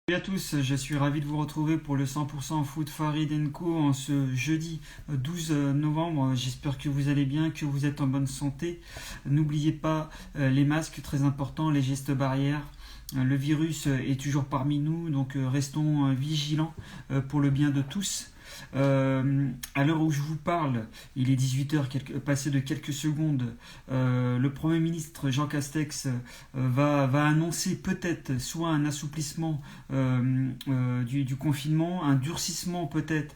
Salut à tous, je suis ravi de vous retrouver pour le 100% foot Farid Co en ce jeudi 12 novembre. J'espère que vous allez bien, que vous êtes en bonne santé. N'oubliez pas les masques, très importants, les gestes barrières. Le virus est toujours parmi nous, donc restons vigilants pour le bien de tous. À l'heure où je vous parle, il est 18h, passé de quelques secondes. Le Premier ministre Jean Castex va annoncer peut-être soit un assouplissement du confinement, un durcissement peut-être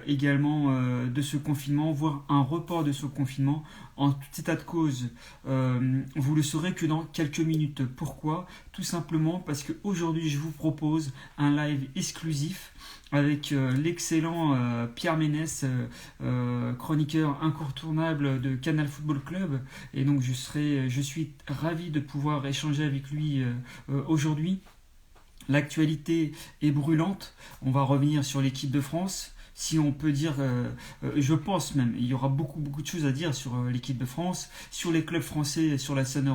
également de ce confinement, voire un report de ce confinement. En tout état de cause, vous le saurez que dans quelques minutes. Pourquoi? Tout simplement parce qu'aujourd'hui, je vous propose un live exclusif avec l'excellent Pierre Ménès, chroniqueur incontournable de Canal Football Club. Et donc, je suis ravi de pouvoir échanger avec lui aujourd'hui. L'actualité est brûlante. On va revenir sur l'équipe de France. Si on peut dire, je pense même, il y aura beaucoup de choses à dire sur l'équipe de France, sur les clubs français, sur la scène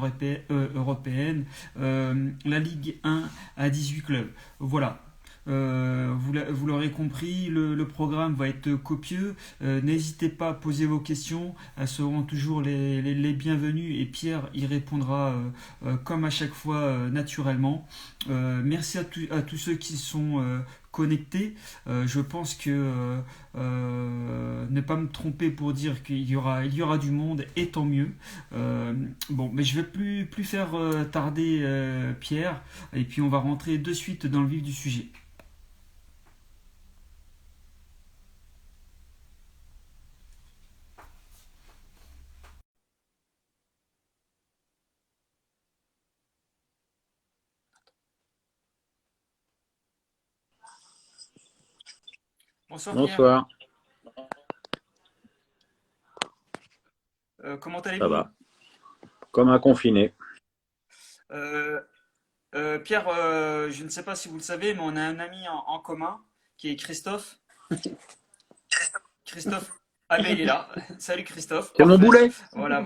européenne, la Ligue 1 à 18 clubs. Voilà, vous l'aurez compris, le programme va être copieux. N'hésitez pas à poser vos questions, elles seront toujours les bienvenues et Pierre y répondra comme à chaque fois naturellement. Merci à tous ceux qui sont connectés. Je pense que ne pas me tromper pour dire il y aura du monde et tant mieux. Bon, mais je vais plus faire tarder Pierre et puis on va rentrer de suite dans le vif du sujet. Bonsoir Pierre. Bonsoir, Comment ça allez-vous? va. Comme un confiné. Euh, Pierre, je ne sais pas si vous le savez, mais on a un ami en commun qui est Christophe. Christophe. Ah ben il est là. Salut Christophe, C'est mon parfait. boulet. Voilà.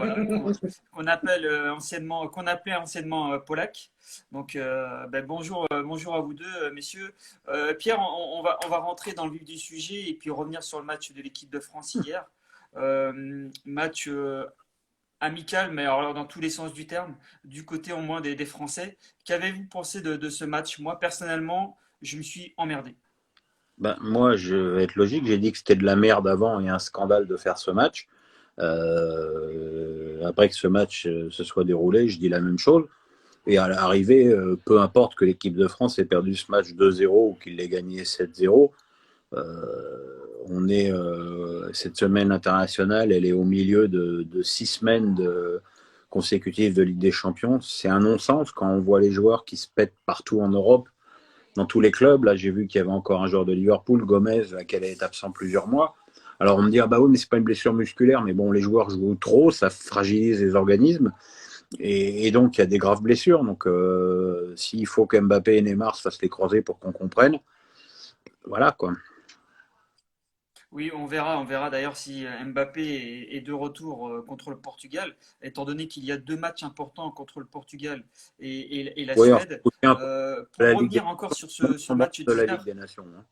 Qu'on appelle anciennement, qu'on appelait anciennement Polak. Donc ben, bonjour à vous deux, messieurs. Pierre, on va rentrer dans le vif du sujet et puis revenir sur le match de l'équipe de France hier. Match amical, mais alors dans tous les sens du terme, du côté au moins des Français. Qu'avez-vous pensé de ce match? Moi, personnellement, je me suis emmerdé. Ben, moi, je vais être logique. J'ai dit que c'était de la merde avant et un scandale de faire ce match. Après que ce match se soit déroulé, je dis la même chose. Et à l'arrivée, peu importe que l'équipe de France ait perdu ce match 2-0 ou qu'il l'ait gagné 7-0, cette semaine internationale, elle est au milieu de 6 semaines consécutives de Ligue des Champions. C'est un non-sens quand on voit les joueurs qui se pètent partout en Europe dans tous les clubs. Là, j'ai vu qu'il y avait encore un joueur de Liverpool, Gomez, qui allait être absent plusieurs mois. Alors, on me dit, ah bah oui, mais c'est pas une blessure musculaire, mais bon, les joueurs jouent trop, ça fragilise les organismes. Et donc, il y a des graves blessures. Donc, s'il faut que Mbappé et Neymar se fassent les croisés pour qu'on comprenne, voilà quoi. Oui, on verra d'ailleurs si Mbappé est de retour contre le Portugal, étant donné qu'il y a deux matchs importants contre le Portugal et la Oui, enfin, Suède. faut bien Pour la Ligue des revenir encore sur Nations, ce on s'en branle match de la Ligue d'hier, des Nations. Hein.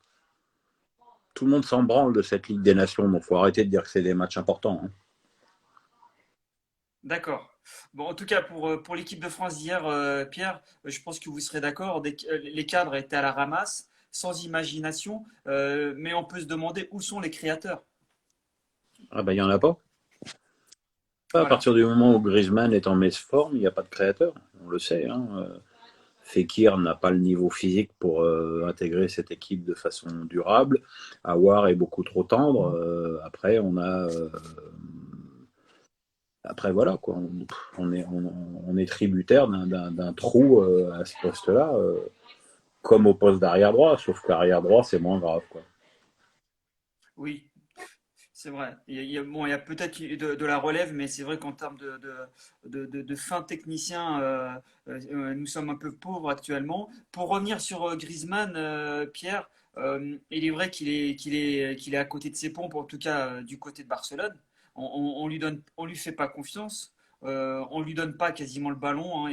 Tout le monde s'en branle de cette Ligue des Nations, donc il faut arrêter de dire que c'est des matchs importants. Hein. d'accord. Bon, en tout cas, pour l'équipe de France d'hier, Pierre, je pense que vous serez d'accord, les cadres étaient à la ramasse, sans imagination, mais on peut se demander où sont les créateurs. Ah ben, il n'y en a pas. À Voilà. partir du moment où Griezmann est en messe forme, il n'y a pas de créateur. On le sait. Hein. Fekir n'a pas le niveau physique pour intégrer cette équipe de façon durable. Awar est beaucoup trop tendre. Après, après voilà quoi. On est tributaire d'un trou à ce poste-là, comme au poste d'arrière droit. Sauf qu'arrière droit, c'est moins grave quoi. Oui, c'est vrai. Bon, il y a peut-être de la relève, mais c'est vrai qu'en termes de fin technicien, nous sommes un peu pauvres actuellement. Pour revenir sur Griezmann, Pierre, il est vrai qu'il est à côté de ses pompes, en tout cas du côté de Barcelone. On lui fait pas confiance. on lui donne pas quasiment le ballon, hein,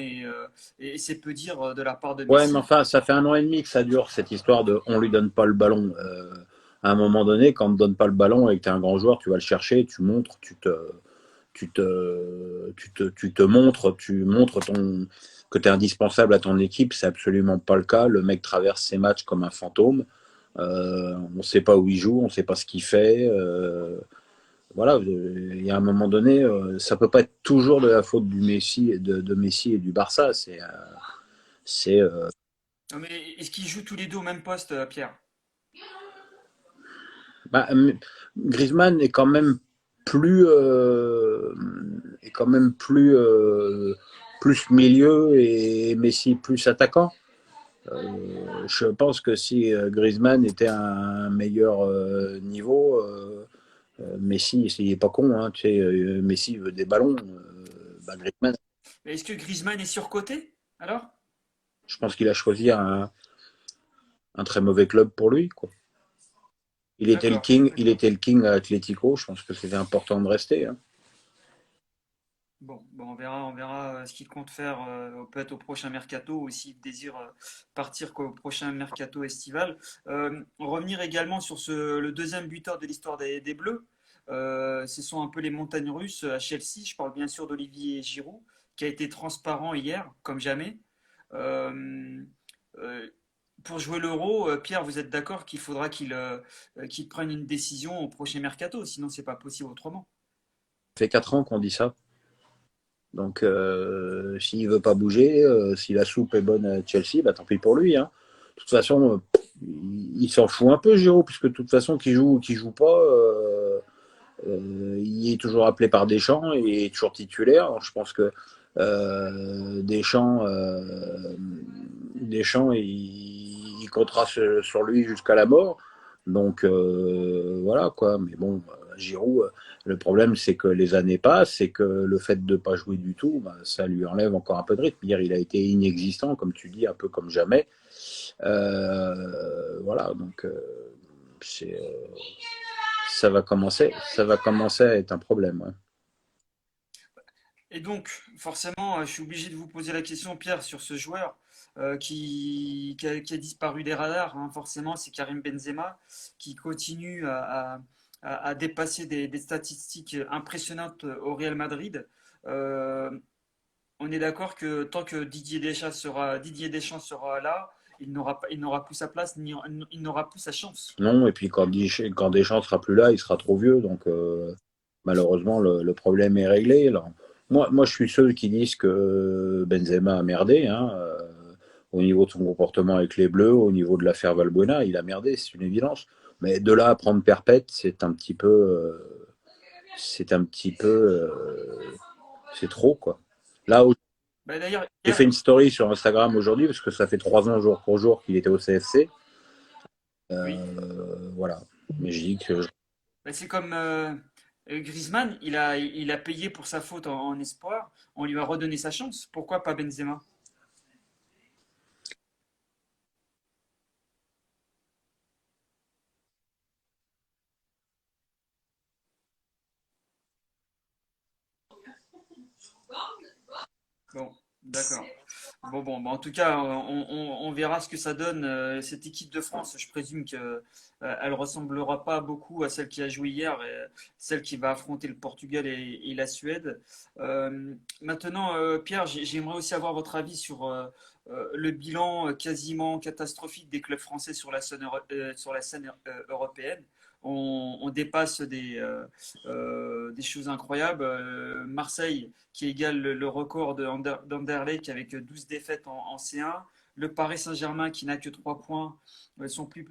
et c'est peu dire de la part de Ouais, mais Messi. enfin, ça fait 1 an et demi que ça dure, cette histoire de on lui donne pas le ballon. À un moment donné, quand on ne donne pas le ballon et que tu es un grand joueur, tu vas le chercher, tu montres, tu montres que tu es indispensable à ton équipe. C'est absolument pas le cas. Le mec traverse ses matchs comme un fantôme. On ne sait pas où il joue, on ne sait pas ce qu'il fait. Voilà, il y a un moment donné, ça peut pas être toujours de la faute du Messi, de Messi et du Barça. C'est Non, mais est-ce qu'ils jouent tous les deux au même poste, Pierre? bah, Griezmann plus est quand même plus milieu et Messi plus attaquant. Je pense que si Griezmann était à un meilleur niveau, Messi, il est pas con, hein, tu sais, Messi veut des ballons. Griezmann, Est-ce que Griezmann est surcoté alors? je pense qu'il a choisi un très mauvais club pour lui, quoi. D'accord, Il d'accord. était le king à Atlético. Je pense que c'était important de rester, hein. Bon, bon, on verra ce qu'il compte faire peut-être au prochain mercato ou s'il désire partir quoi, au prochain mercato estival. Revenir également sur le deuxième buteur de l'histoire des Bleus. Ce sont un peu les montagnes russes à Chelsea. Je parle bien sûr d'Olivier Giroud, qui a été transparent hier, comme jamais. Euh, euh, pour jouer l'Euro, Pierre, vous êtes d'accord qu'il faudra qu'il prenne une décision au prochain mercato, sinon c'est pas possible autrement. Ça fait 4 ans qu'on dit ça. Donc, s'il veut pas bouger, si la soupe est bonne à Chelsea, bah, tant pis pour lui, hein. De toute façon, il s'en fout un peu, Giroud, puisque de toute façon, qu'il joue pas, il est toujours appelé par Deschamps et il est toujours titulaire. Donc, je pense que Deschamps il comptera sur lui jusqu'à la mort. Donc voilà quoi. Mais bon, Giroud, le problème c'est que les années passent et que le fait de ne pas jouer du tout, bah, ça lui enlève encore un peu de rythme. Hier, il a été inexistant, comme tu dis, un peu comme jamais. Voilà, donc c'est, ça va commencer à être un problème, ouais. Et donc, forcément, je suis obligé de vous poser la question, Pierre, sur ce joueur qui a disparu des radars, hein. Forcément, c'est Karim Benzema qui continue à dépasser des statistiques impressionnantes au Real Madrid. Euh, on est d'accord que tant que Didier Deschamps sera là, il n'aura plus sa place, ni il n'aura plus sa chance. Non, et puis quand Deschamps sera plus là, il sera trop vieux, donc malheureusement le problème est réglé. Alors, moi, je suis ceux qui disent que Benzema a merdé, hein, au niveau de son comportement avec les Bleus, au niveau de l'affaire Valbuena, il a merdé, c'est une évidence. Mais de là à prendre perpète, c'est un petit peu, c'est trop quoi. Là, Bah, d'ailleurs, j'ai fait une story sur Instagram aujourd'hui parce que ça fait 3 ans jour pour jour qu'il était au CFC. oui. Voilà. Mais je dis que Bah, c'est comme Griezmann, il a payé pour sa faute en espoir, on lui a redonné sa chance. Pourquoi pas Benzema? Bon, d'accord. Bon, en tout cas, on verra ce que ça donne. Cette équipe de France, je présume que elle ressemblera pas beaucoup à celle qui a joué hier, celle qui va affronter le Portugal et la Suède. Maintenant, Pierre, j'aimerais aussi avoir votre avis sur le bilan quasiment catastrophique des clubs français sur la scène européenne. On dépasse des choses incroyables. Marseille qui égale le record d'Anderlecht avec 12 défaites en C1. Le Paris Saint-Germain qui n'a que 3 points, son plus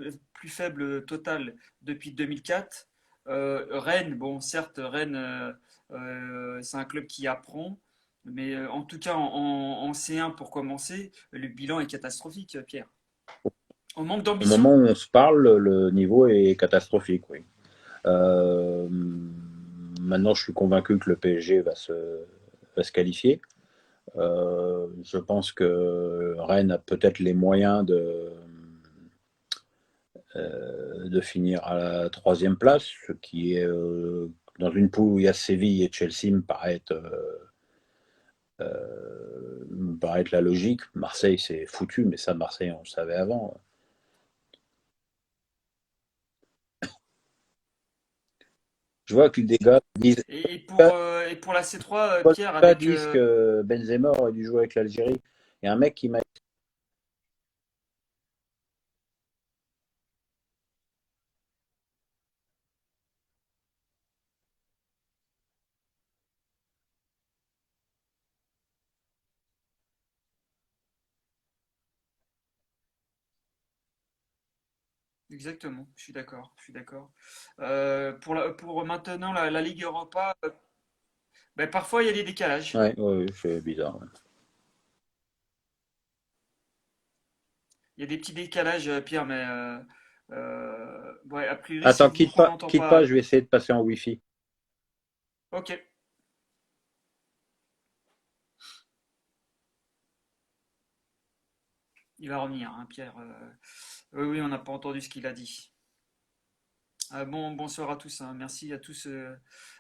faible total depuis 2004. Rennes, bon certes, Rennes, c'est un club qui apprend, mais en tout cas en C1 pour commencer, le bilan est catastrophique, Pierre. On manque au moment d'ambition. où on se parle, le niveau est catastrophique, oui. Euh, Maintenant, je suis convaincu que le PSG va se qualifier. Je pense que Rennes a peut-être les moyens de finir à la troisième place, ce qui est dans une poule où il y a Séville et Chelsea me paraît être Me paraît être la logique. Marseille, c'est foutu, mais ça, Marseille, on le savait avant. Je vois que des gars disent, Et pour la C3, des Pierre, gars avec disent que Benzema aurait dû jouer avec l'Algérie. Il y a un mec qui m'a. exactement, je suis d'accord, je suis d'accord. Pour maintenant la Ligue Europa, ben, parfois il y a des décalages. Ouais, ouais, ouais, c'est bizarre. Ouais. Il y a des petits décalages, Pierre, mais ouais, a priori, c'est Attends, vous qu'on n'entend quitte pas, pas. je vais essayer de passer en Wi-Fi. Ok, il va revenir, hein, Pierre. Oui, oui, on n'a pas entendu ce qu'il a dit. Bonsoir à tous, hein. Merci à tous C'est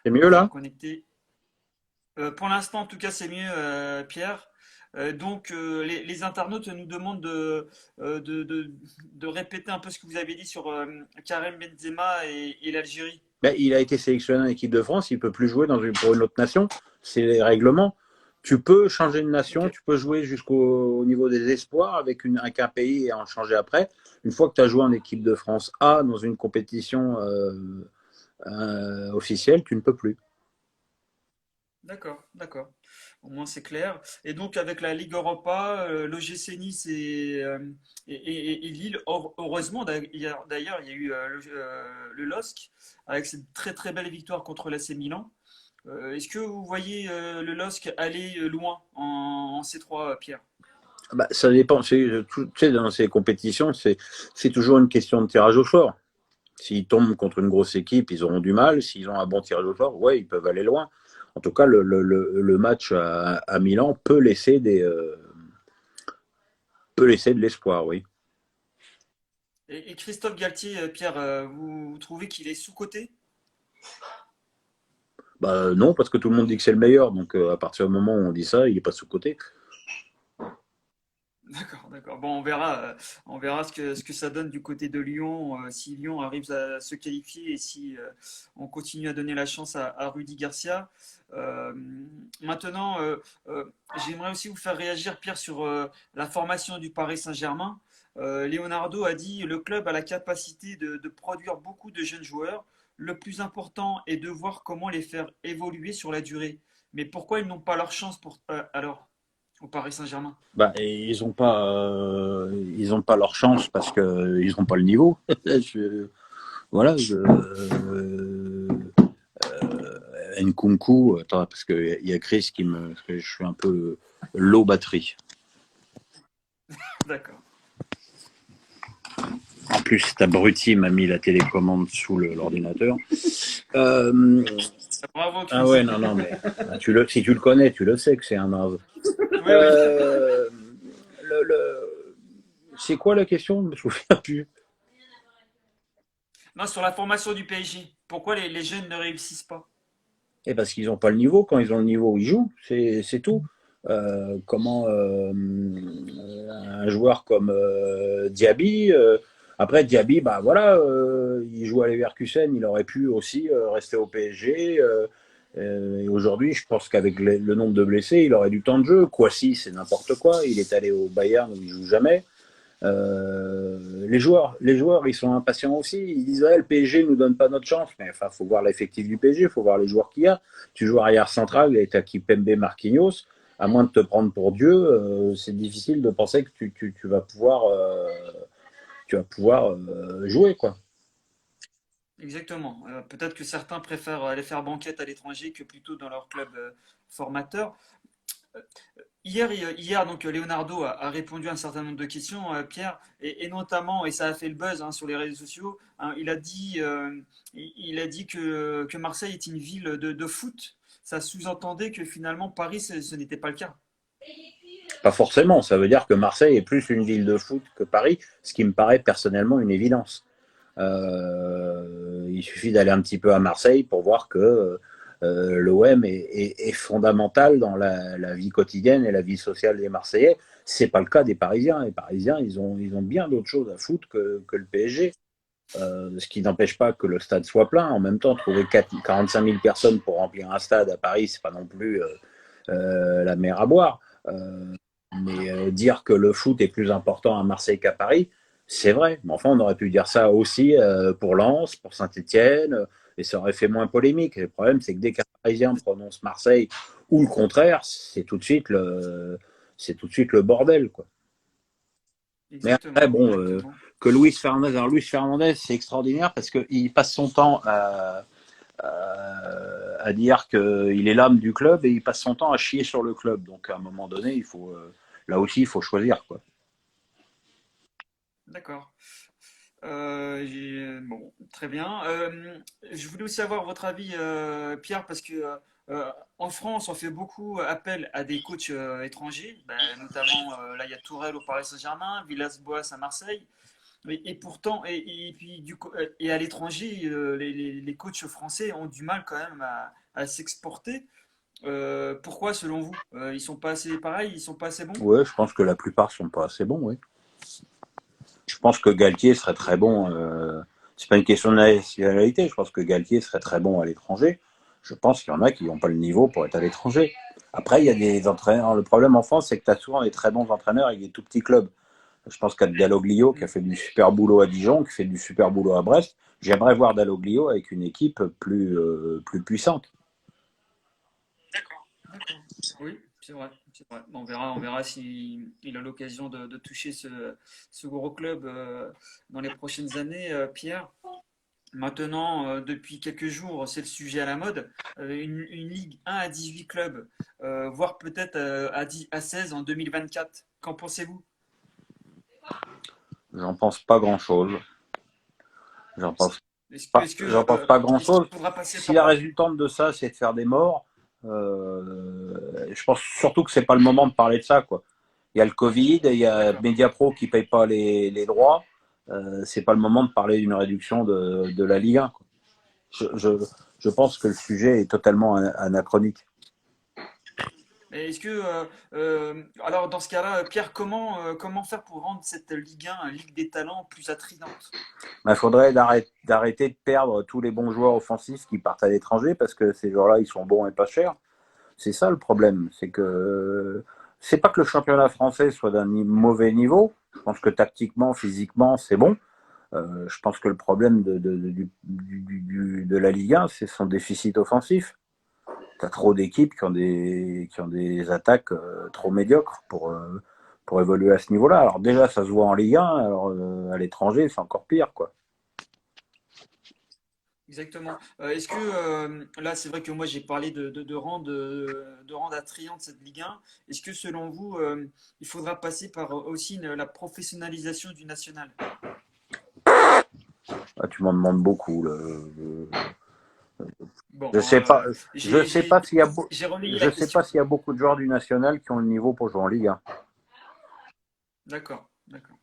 de mieux vous là? être connectés. Pour l'instant, en tout cas, c'est mieux, Pierre. Donc, les internautes nous demandent de répéter un peu ce que vous avez dit sur Karim Benzema et l'Algérie. Ben, il a été sélectionné en équipe de France, il ne peut plus jouer pour une autre nation. C'est les règlements. Tu peux changer de nation, Ok, tu peux jouer jusqu'au niveau des espoirs avec un pays et en changer après. Une fois que tu as joué en équipe de France A dans une compétition officielle, tu ne peux plus. d'accord, d'accord. Au moins, c'est clair. Et donc, avec la Ligue Europa, l'OGC Nice et Lille, heureusement, d'ailleurs, il y a eu le LOSC avec cette très très belle victoire contre l'AC Milan. Est-ce que vous voyez le LOSC aller loin en C3, Pierre? Bah, ça dépend. Tu sais, dans ces compétitions, c'est toujours une question de tirage au sort. S'ils tombent contre une grosse équipe, ils auront du mal. S'ils ont un bon tirage au sort, ouais, ils peuvent aller loin. En tout cas, le match à Milan peut laisser de l'espoir, oui. Et Christophe Galtier, Pierre, vous trouvez qu'il est sous-coté? Bah, non, parce que tout le monde dit que c'est le meilleur. Donc, à partir du moment où on dit ça, il n'est pas sous-côté. D'accord, d'accord. Bon, on verra ce que ça donne du côté de Lyon, si Lyon arrive à se qualifier et si on continue à donner la chance à Rudy Garcia. Euh, maintenant, j'aimerais aussi vous faire réagir, Pierre, sur la formation du Paris Saint-Germain. Leonardo a dit le club a la capacité de produire beaucoup de jeunes joueurs. Le plus important est de voir comment les faire évoluer sur la durée. Mais pourquoi ils n'ont pas leur chance alors au Paris Saint-Germain? Bah, et ils ont pas leur chance parce qu'ils n'ont pas le niveau. Voilà. Nkunku, attends, parce qu'il y a Chris parce que je suis un peu low batterie. D'accord. En plus, cet abruti m'a mis la télécommande sous l'ordinateur. Bravo, Ah Chris. ouais, non, non, mais si tu le connais, tu le sais que c'est un naze. Oui, oui. Euh, c'est quoi la question? Je me souviens plus. Non, sur la formation du PSG. Pourquoi les jeunes ne réussissent pas? Et parce qu'ils n'ont pas le niveau. Quand ils ont le niveau, ils jouent. C'est tout. Comment un joueur comme Diaby. Après Diaby, bah voilà, il joue à Leverkusen, il aurait pu aussi rester au PSG. Et aujourd'hui, je pense qu'avec le nombre de blessés, il aurait du temps de jeu. Kwasi, c'est n'importe quoi. Il est allé au Bayern où il joue jamais. Les joueurs, ils sont impatients aussi. Ils disent ouais, le PSG nous donne pas notre chance, mais enfin, faut voir l'effectif du PSG, faut voir les joueurs qu'il y a. Tu joues arrière central et t'as Kipembe, Marquinhos. À moins de te prendre pour Dieu, c'est difficile de penser que tu vas pouvoir jouer quoi. Exactement. Peut-être que certains préfèrent aller faire banquette à l'étranger que plutôt dans leur club formateur. Hier donc, Leonardo a répondu à un certain nombre de questions, Pierre, et notamment, et ça a fait le buzz hein, sur les réseaux sociaux, hein, il a dit que Marseille est une ville de foot. Ça sous-entendait que finalement Paris, ce n'était pas le cas. Pas forcément. Ça veut dire que Marseille est plus une ville de foot que Paris, ce qui me paraît personnellement une évidence. Il suffit d'aller un petit peu à Marseille pour voir que l'OM est fondamental dans la vie quotidienne et la vie sociale des Marseillais. C'est pas le cas des Parisiens. Les Parisiens, ils ont bien d'autres choses à foutre que le PSG. Ce qui n'empêche pas que le stade soit plein. En même temps, trouver 45 000 personnes pour remplir un stade à Paris, c'est pas non plus la mer à boire. Mais dire que le foot est plus important à Marseille qu'à Paris, c'est vrai. Mais enfin, on aurait pu dire ça aussi pour Lens, pour Saint-Etienne, et ça aurait fait moins polémique. Le problème, c'est que dès qu'un Parisien prononce Marseille ou le contraire, c'est tout de suite le bordel, quoi. Mais après, Exactement, bon, exactement. que Luis Fernandez, alors Luis Fernandez, c'est extraordinaire parce qu'il passe son temps à dire qu'il est l'âme du club et il passe son temps à chier sur le club. Donc à un moment donné, là aussi, il faut choisir, quoi. D'accord. Bon, très bien. Je voulais aussi avoir votre avis, Pierre, parce que en France, on fait beaucoup appel à des coachs étrangers, ben, notamment là, il y a Tourelle au Paris Saint-Germain, Villas-Boas à Marseille, et pourtant, puis et à l'étranger, les coachs français ont du mal quand même à s'exporter. Pourquoi, selon vous? Ils sont pas assez pareils, ils sont pas assez bons? Ouais, je pense que la plupart sont pas assez bons, oui. Je pense que Galtier serait très bon. C'est pas une question de nationalité. Je pense que Galtier serait très bon à l'étranger. Je pense qu'il y en a qui n'ont pas le niveau pour être à l'étranger. Après, il y a des entraîneurs. Le problème en France, c'est que tu as souvent des très bons entraîneurs avec des tout petits clubs. Je pense qu'à Dalloglio, qui a fait du super boulot à Dijon, qui fait du super boulot à Brest. J'aimerais voir Dalloglio avec une équipe plus puissante. D'accord. Oui, c'est vrai, c'est vrai. Bon, on verra si il a l'occasion de toucher ce gros club dans les prochaines années, Pierre. Maintenant, depuis quelques jours, c'est le sujet à la mode. Une ligue 1 à 18 clubs, voire peut-être à 16 en 2024. Qu'en pensez-vous? J'en pense pas grand-chose. J'en pense j'en pense pas Est-ce qu'il grand-chose. faudra passer Si par la là? résultante de ça, c'est de faire des morts, je pense surtout que c'est pas le moment de parler de ça, quoi. Il y a le Covid, il y a D'accord. Mediapro qui paye pas les droits. C'est pas le moment de parler d'une réduction de la Ligue 1, quoi. Je, je, je pense que le sujet est totalement anachronique. Mais est-ce que, alors dans ce cas-là, Pierre, comment faire pour rendre cette Ligue 1, Ligue des talents, plus attrayante? Il faudrait d'arrêter de perdre tous les bons joueurs offensifs qui partent à l'étranger parce que ces joueurs-là, ils sont bons et pas chers. C'est ça le problème. C'est pas que le championnat français soit d'un mauvais niveau. Je pense que tactiquement, physiquement, c'est bon. Je pense que le problème de la Ligue 1, c'est son déficit offensif. Tu as trop d'équipes qui ont des attaques trop médiocres pour évoluer à ce niveau-là. Alors déjà, ça se voit en Ligue 1, alors à l'étranger, c'est encore pire, quoi. Exactement. Est-ce que là, c'est vrai que moi j'ai parlé de rendre attrayante cette Ligue 1. Est-ce que selon vous, il faudra passer par aussi la professionnalisation du national? Ah, tu m'en demandes beaucoup. Je Bon, sais pas, je sais pas s'il y a, j'ai relayé je la sais pas question. s'il y a beaucoup de joueurs du national qui ont le niveau pour jouer en Ligue 1. D'accord, d'accord.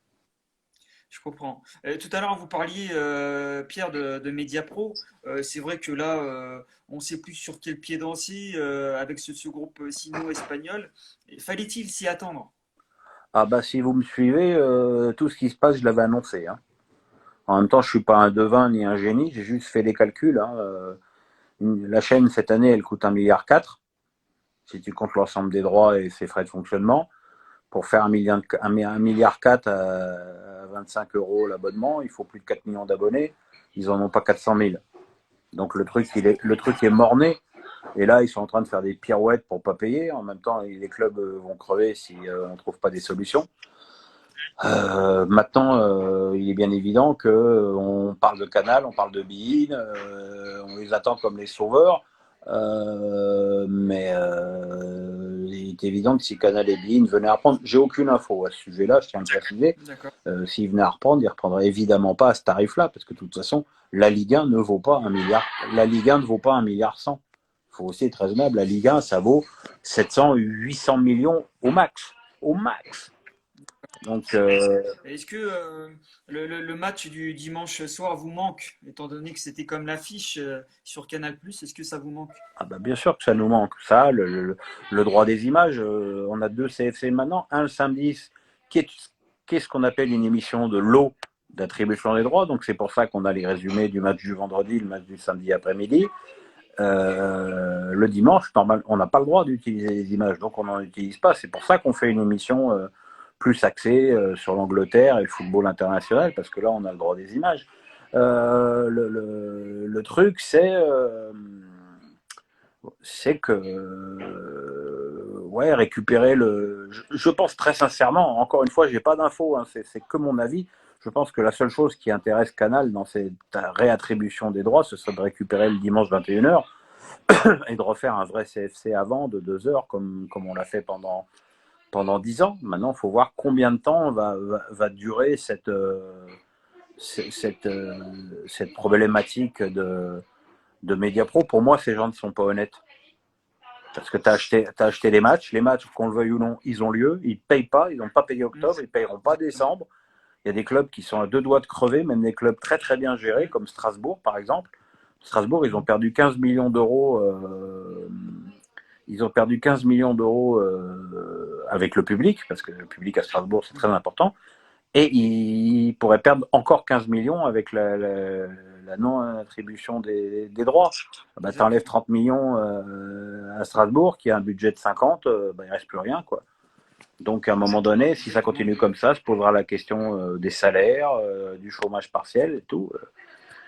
Je comprends. Tout à l'heure, vous parliez, Pierre, de Mediapro. C'est vrai que là, on ne sait plus sur quel pied danser avec ce groupe sino-espagnol. Fallait-il s'y attendre? Ah bah si vous me suivez, tout ce qui se passe, je l'avais annoncé, hein. En même temps, je suis pas un devin ni un génie, j'ai juste fait les calculs, hein. La chaîne cette année, elle coûte 1,4 milliard si tu comptes l'ensemble des droits et ses frais de fonctionnement. Pour faire 1,4 milliard à 25 euros l'abonnement, il faut plus de 4 millions d'abonnés. Ils en ont pas 400 000. Donc le truc est mort-né. Et là, ils sont en train de faire des pirouettes pour pas payer. En même temps, les clubs vont crever si on ne trouve pas des solutions. Maintenant, il est bien évident que on parle de Canal, on parle de Bein, on les attend comme les sauveurs. Mais il est évident que si Canal et Bein venaient à reprendre, j'ai aucune info à ce sujet-là, je tiens à le préciser. D'accord. S'ils venaient à reprendre, ils ne reprendraient évidemment pas à ce tarif-là, parce que de toute façon, la Ligue 1 ne vaut pas 1 milliard. La Ligue 1 ne vaut pas 1,1 milliard. Il faut aussi être raisonnable. La Ligue 1, ça vaut 700, 800 millions au max. Au max. Donc, Est-ce que le match du dimanche soir vous manque, étant donné que c'était comme l'affiche sur Canal+, est-ce que ça vous manque? ah bah bien sûr que ça nous manque. Ça, le droit des images, on a 2 CFC maintenant. Un le samedi, qui est, qui est ce qu'on appelle une émission de lot d'attribution des droits. Donc c'est pour ça qu'on a les résumés du match du vendredi, le match du samedi après-midi. Le dimanche, normal, on n'a pas le droit d'utiliser les images, donc on n'en utilise pas. C'est pour ça qu'on fait une émission plus axée sur l'Angleterre et le football international, parce que là, on a le droit des images. Le truc, c'est que ouais, récupérer le. Je pense très sincèrement, encore une fois, j'ai pas d'infos, hein, c'est que mon avis. Je pense que la seule chose qui intéresse Canal dans cette réattribution des droits, ce serait de récupérer le dimanche 21h et de refaire un vrai CFC avant de 2 heures comme on l'a fait pendant 10 ans. Maintenant, il faut voir combien de temps va durer cette, cette problématique de Mediapro. Pour moi, ces gens ne sont pas honnêtes. Parce que tu as acheté les matchs, qu'on le veuille ou non, ils ont lieu, ils ne payent pas, ils n'ont pas payé octobre, ils ne payeront pas Exactement. décembre. Il y a des clubs qui sont à 2 doigts de crever, même des clubs très très bien gérés, comme Strasbourg par exemple. Strasbourg, ils ont perdu 15 millions d'euros. Ils ont perdu 15 millions d'euros avec le public, parce que le public à Strasbourg, c'est très important. Et ils pourraient perdre encore 15 millions avec la non-attribution des droits. Bah, tu enlèves Exactement. 30 millions à Strasbourg, qui a un budget de 50, bah, il ne reste plus rien, quoi. Donc, à un moment donné, si ça Exactement. continue comme ça, se posera la question des salaires, du chômage partiel et tout.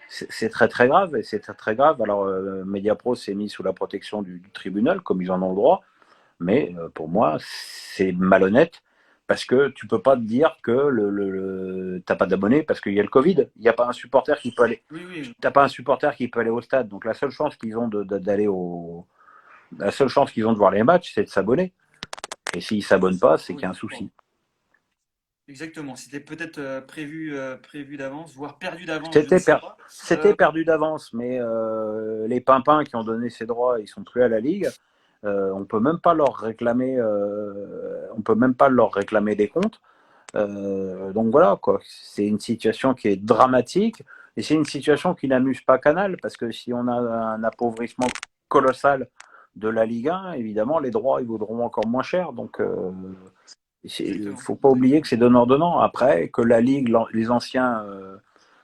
C'est très très grave et c'est très très grave. Alors, Mediapro s'est mis sous la protection du tribunal, comme ils en ont le droit, mais pour moi, c'est malhonnête parce que tu peux pas te dire que t'as pas d'abonnés parce qu'il y a le Covid. Il n'y a pas un supporter qui peut aller. Oui, oui, T'as pas un supporter qui peut aller au stade. Donc la seule chance qu'ils ont la seule chance qu'ils ont de voir les matchs, c'est de s'abonner. Et s'ils s'abonnent pas, c'est qu'il y a oui. un souci. Bon, exactement. C'était peut-être prévu d'avance, voire perdu d'avance, je ne C'était sais per- pas. C'était perdu d'avance, mais les pimpins qui ont donné ces droits, ils sont plus à la ligue. On peut même pas leur réclamer, on peut même pas leur réclamer des comptes. Donc voilà, quoi. C'est une situation qui est dramatique et c'est une situation qui n'amuse pas Canal parce que si on a un appauvrissement colossal de la Ligue 1, évidemment, les droits ils vaudront encore moins cher. Donc il Exactement. faut pas oublier que Exactement. c'est donnant-donnant. Après, que la Ligue, les anciens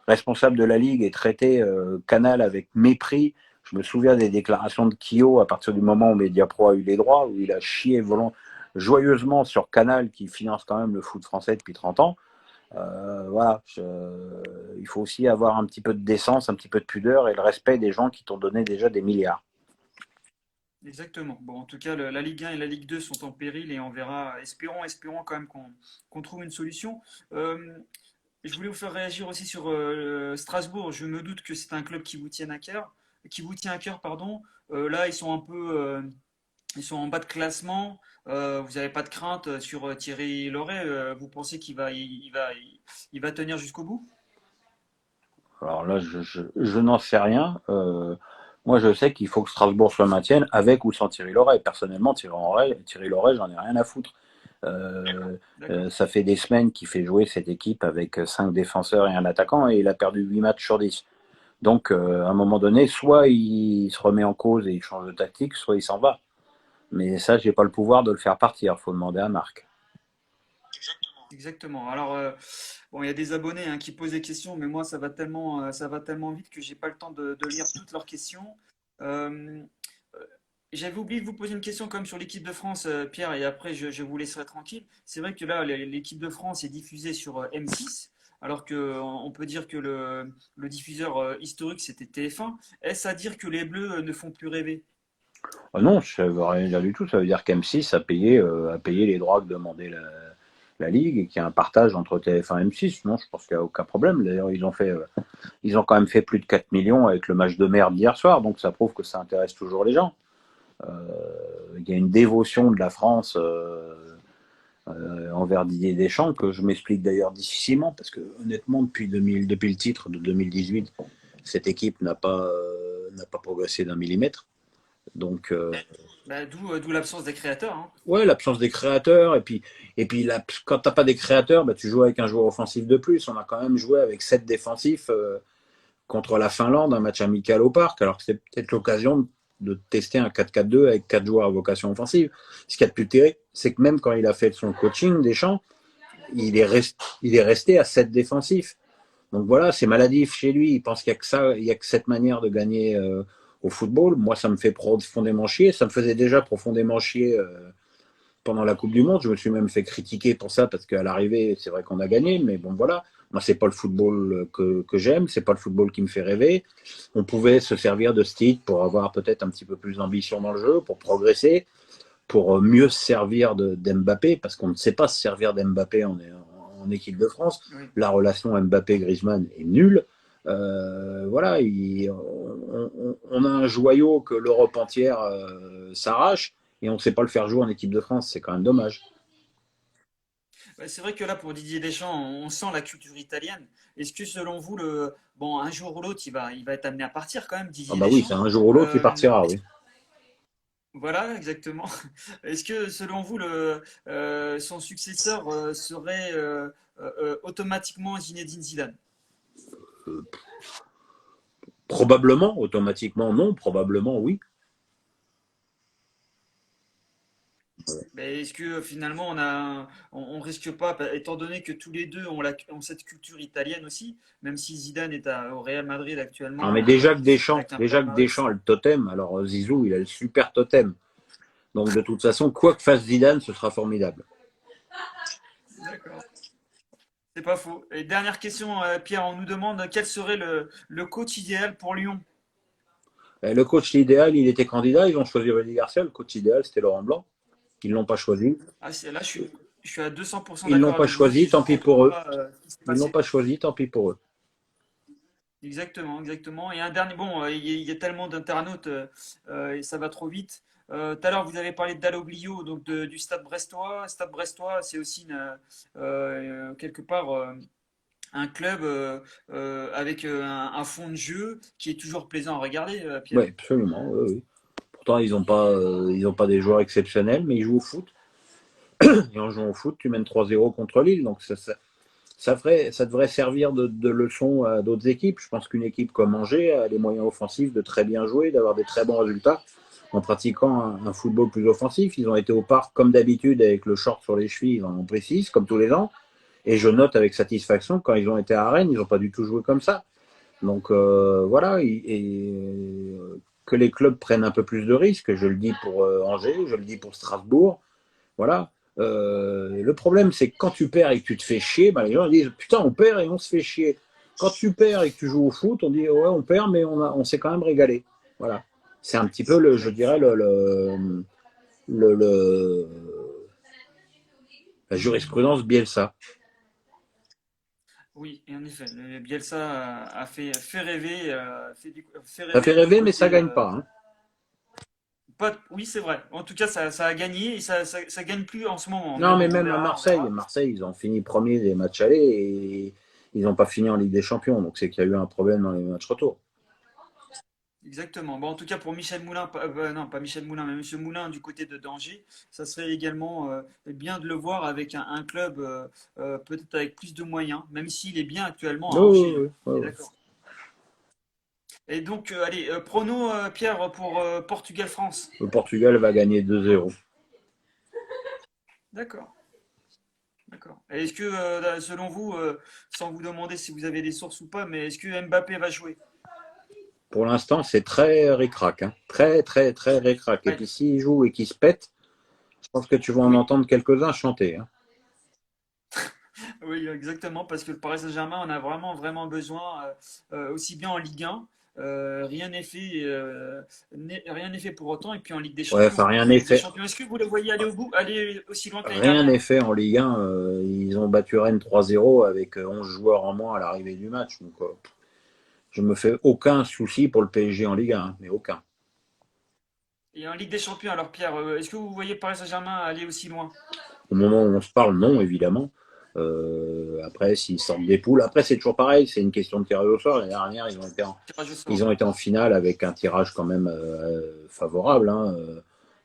responsables de la Ligue aient traité Canal avec mépris. Je me souviens des déclarations de Kyo à partir du moment où Mediapro a eu les droits, où il a chié joyeusement sur Canal qui finance quand même le foot français depuis 30 ans. Voilà, il faut aussi avoir un petit peu de décence, un petit peu de pudeur et le respect des gens qui t'ont donné déjà des milliards. Exactement. Bon, en tout cas, la Ligue 1 et la Ligue 2 sont en péril et on verra. Espérons quand même qu'on trouve une solution. Euh, je voulais vous faire réagir aussi sur Strasbourg. Je me doute que c'est un club qui vous tient à cœur, pardon. Là, ils sont un peu, ils sont en bas de classement. Vous n'avez pas de crainte sur Thierry Loret. Vous pensez il va tenir jusqu'au bout? Alors là, je n'en sais rien. Moi, je sais qu'il faut que Strasbourg se maintienne avec ou sans Thierry Loret. Personnellement, Thierry Loret, j'en ai rien à foutre. Euh, D'accord. Ça fait des semaines qu'il fait jouer cette équipe avec 5 défenseurs et un attaquant et il a perdu 8 matchs sur 10. Donc, à un moment donné, soit il se remet en cause et il change de tactique, soit il s'en va. Mais ça, j'ai pas le pouvoir de le faire partir. Faut demander à Marc. Exactement. Alors, bon, il y a des abonnés hein, qui posent des questions, mais moi, ça va tellement vite que j'ai pas le temps de lire toutes leurs questions. Euh, J'avais oublié de vous poser une question comme sur l'équipe de France, Pierre, et après je vous laisserai tranquille. C'est vrai que là, l'équipe de France est diffusée sur M6, alors que on peut dire que le diffuseur historique c'était TF1. Est-ce à dire que les Bleus ne font plus rêver? Ah non, ça veut rien dire du tout. Ça veut dire qu'M6 a payé les droits que demandait la Ligue et qu'il y a un partage entre TF1 et M6. Non, je pense qu'il n'y a aucun problème. D'ailleurs, ils ont quand même fait plus de 4 millions avec le match de merde d'hier soir, donc ça prouve que ça intéresse toujours les gens. Il y a une dévotion de la France envers Didier Deschamps que je m'explique d'ailleurs difficilement parce que honnêtement, depuis le titre de 2018, cette équipe n'a pas progressé d'un millimètre. Donc, Bah, d'où l'absence des créateurs, hein. ouais, l'absence des créateurs. Et puis quand t'as pas des créateurs, bah, tu joues avec un joueur offensif de plus. On a quand même joué avec 7 défensifs contre la Finlande, un match amical au parc, alors que c'est peut-être l'occasion de tester un 4-4-2 avec 4 joueurs à vocation offensive. Ce qu'il y a de plus terrible, c'est que même quand il a fait son coaching, Deschamps, il est resté à 7 défensifs. Donc voilà, c'est maladif chez lui. Il pense qu'il n'y a que ça, il y a que cette manière de gagner au football. Moi, ça me fait profondément chier. Ça me faisait déjà profondément chier pendant la Coupe du Monde. Je me suis même fait critiquer pour ça parce qu'à l'arrivée, c'est vrai qu'on a gagné, mais bon voilà. Moi, c'est pas le football que j'aime, c'est pas le football qui me fait rêver. On pouvait se servir de ce titre pour avoir peut-être un petit peu plus d'ambition dans le jeu, pour progresser, pour mieux se servir d'Mbappé, parce qu'on ne sait pas se servir d'Mbappé en équipe de France. Oui. La relation Mbappé-Griezmann est nulle. Voilà, on a un joyau que l'Europe entière s'arrache et on ne sait pas le faire jouer en équipe de France. C'est quand même dommage. Ouais, c'est vrai que là, pour Didier Deschamps, on sent la culture italienne. Est-ce que selon vous, bon, un jour ou l'autre, il va être amené à partir quand même, Ah Didier bah oui, c'est Deschamps? un jour ou l'autre, il partira, oui. Voilà, exactement. Est-ce que selon vous, son successeur serait automatiquement Zinedine Zidane? Euh, Probablement, automatiquement non, probablement oui. Mais est-ce que finalement on risque pas, étant donné que tous les deux ont cette culture italienne aussi, même si Zidane est au Real Madrid Non, mais actuellement déjà que Deschamps, avec un déjà que palmarès. Deschamps a le totem, alors Zizou, il a le super totem. Donc de toute façon, quoi que fasse Zidane, ce sera formidable. D'accord. C'est pas faux. Et dernière question, Pierre, on nous demande quel serait le coach idéal pour Lyon. Le coach idéal, il était candidat, ils ont choisi Rudy Garcia. Le coach idéal, c'était Laurent Blanc. Ils ne l'ont pas choisi. Ah, là, je suis à 200% Ils ne l'ont d'accord pas avec vous. choisi, Je tant pis comprends pour eux. pas ce qui s'est Ils ne l'ont passé. pas choisi, tant pis pour eux. Exactement, exactement. Et un dernier, bon, il y a tellement d'internautes et ça va trop vite. Tout à l'heure, vous avez parlé de Dalloglio, donc du Stade Brestois. Stade Brestois, c'est aussi quelque part un club avec un fond de jeu qui est toujours plaisant à regarder, Oui, Pierre. absolument. Oui, oui. Pourtant, ils ont pas des joueurs exceptionnels, mais ils jouent au foot. Et en jouant au foot, tu mènes 3-0 contre Lille. Donc ça devrait servir de leçon à d'autres équipes. Je pense qu'une équipe comme Angers a les moyens offensifs de très bien jouer, d'avoir des très bons résultats en pratiquant un football plus offensif. Ils ont été au parc comme d'habitude avec le short sur les chevilles, ils en ont pris 6 comme tous les ans. Et je note avec satisfaction quand ils ont été à Rennes, ils n'ont pas du tout joué comme ça. Donc voilà, que les clubs prennent un peu plus de risques. Je le dis pour Angers, je le dis pour Strasbourg. Voilà. Le problème, c'est que quand tu perds et que tu te fais chier, ben, les gens disent putain, on perd et on se fait chier. Quand tu perds et que tu joues au foot, on dit ouais, on perd, mais on s'est quand même régalé. Voilà. C'est un petit peu, je dirais, le- la jurisprudence Bielsa. Oui, et en effet, le Bielsa a fait rêver, fait Ça fait rêver du rêver, mais ça côté. gagne pas. Hein. Oui, c'est vrai. En tout cas, ça a gagné et ça gagne plus en ce moment. Mais Non, mais bon, on même à verra, on Marseille, verra. Marseille, ils ont fini premier des matchs allés et ils n'ont pas fini en Ligue des Champions. Donc c'est qu'il y a eu un problème dans les matchs retour. Exactement. Bon, en tout cas, pour Michel Moulin, non, pas Michel Moulin, mais Monsieur Moulin du côté de Danger, ça serait également bien de le voir avec un club peut-être avec plus de moyens, même s'il est bien actuellement à Oui, Angers, oui, hein. oui, On oui, est oui. d'accord. Et donc, allez, pronos, Pierre, pour Portugal-France. Le Portugal va gagner 2-0. D'accord. D'accord. Et est-ce que, selon vous, sans vous demander si vous avez des sources ou pas, mais est-ce que Mbappé va jouer? Pour l'instant, c'est très ric-rac. Hein. Très, très, très ric-rac. Et Ouais. puis s'il joue et qu'il se pète, je pense que tu vas en Oui, entendre quelques-uns chanter. Hein. oui, exactement, parce que le Paris Saint-Germain, on a vraiment, vraiment besoin, aussi bien en Ligue 1, rien n'est fait pour autant, et puis en Ligue des Ouais, Champions. enfin, rien En n'est Ligue des fait. Champions, est-ce que vous le voyez aller au bout, aller aussi loin que l'année Rien n'est dernière? fait en Ligue 1. Ils ont battu Rennes 3-0 avec 11 joueurs en moins à l'arrivée du match. Donc, je me fais aucun souci pour le PSG en Ligue 1, hein, mais aucun. Et en Ligue des Champions, alors Pierre, est-ce que vous voyez Paris Saint-Germain aller aussi loin? Au moment où on se parle, non, évidemment. Après, s'ils sortent des poules, après c'est toujours pareil, c'est une question de tirage au sort. L'année dernière, Tirage au ils sort. ont été en finale avec un tirage quand même favorable. Hein.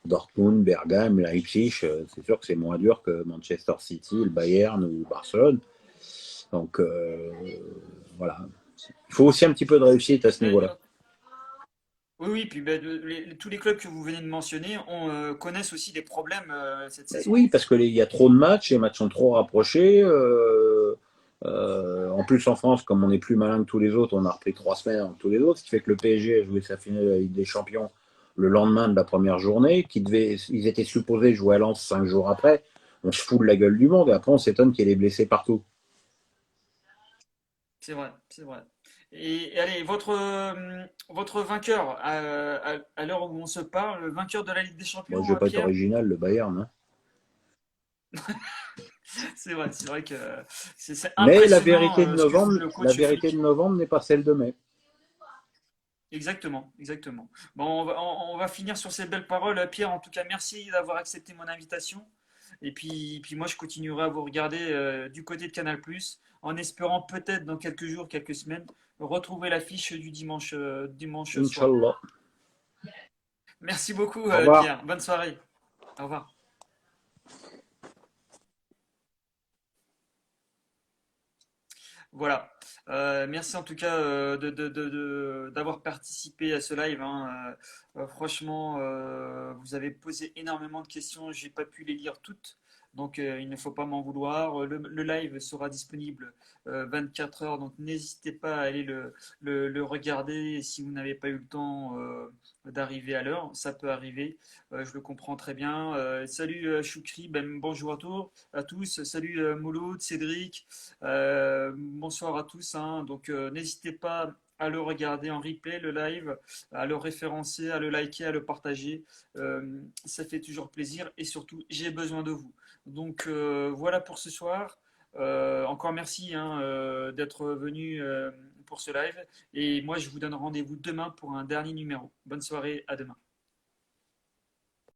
Dortmund, Bergame, Leipzig, c'est sûr que c'est moins dur que Manchester City, le Bayern ou Barcelone. Donc voilà. Il faut aussi un petit peu de réussite à ce Mais, niveau-là. oui, oui, puis ben, tous les clubs que vous venez de mentionner connaissent aussi des problèmes cette Mais saison, oui, hein. parce qu'il y a trop de matchs, les matchs sont trop rapprochés. En plus, en France, comme on est plus malin que tous les autres, on a repris 3 semaines avant tous les autres, ce qui fait que le PSG a joué sa finale de la Ligue des Champions le lendemain de la première journée, ils étaient supposés jouer à Lens 5 jours après. On se fout de la gueule du monde et après on s'étonne qu'il y ait des blessés partout. C'est vrai, c'est vrai. Et allez, votre vainqueur, à l'heure où on se parle, le vainqueur de la Ligue des Moi, je Champions, vais pas être Pierre, original, le Bayern. Hein. c'est vrai que c'est Mais impressionnant ce que fait le la coach vérité de Flick. novembre n'est pas celle de mai. Exactement, exactement. Bon, on va finir sur ces belles paroles. Pierre, en tout cas, merci d'avoir accepté mon invitation. Et puis moi, je continuerai à vous regarder du côté de Canal+, en espérant peut-être dans quelques jours, quelques semaines, retrouver l'affiche du dimanche soir. Inch'Allah. Merci beaucoup, Au revoir. Pierre. Bonne soirée. Au revoir. Voilà. Merci en tout cas d'avoir participé à ce live, hein. Franchement, vous avez posé énormément de questions. J'ai pas pu les lire toutes. Donc, il ne faut pas m'en vouloir. Le live sera disponible 24 heures. Donc, n'hésitez pas à aller le regarder si vous n'avez pas eu le temps d'arriver à l'heure. Ça peut arriver. Je le comprends très bien. Salut Choukri. Ben, bonjour à tous. Salut Mouloud, Cédric. Bonsoir à tous, hein. Donc n'hésitez pas à le regarder en replay, le live, à le référencer, à le liker, à le partager. Ça fait toujours plaisir et surtout, j'ai besoin de vous. Donc voilà pour ce soir. Encore merci, hein, d'être venu pour ce live. Et moi, je vous donne rendez-vous demain pour un dernier numéro. Bonne soirée, à demain.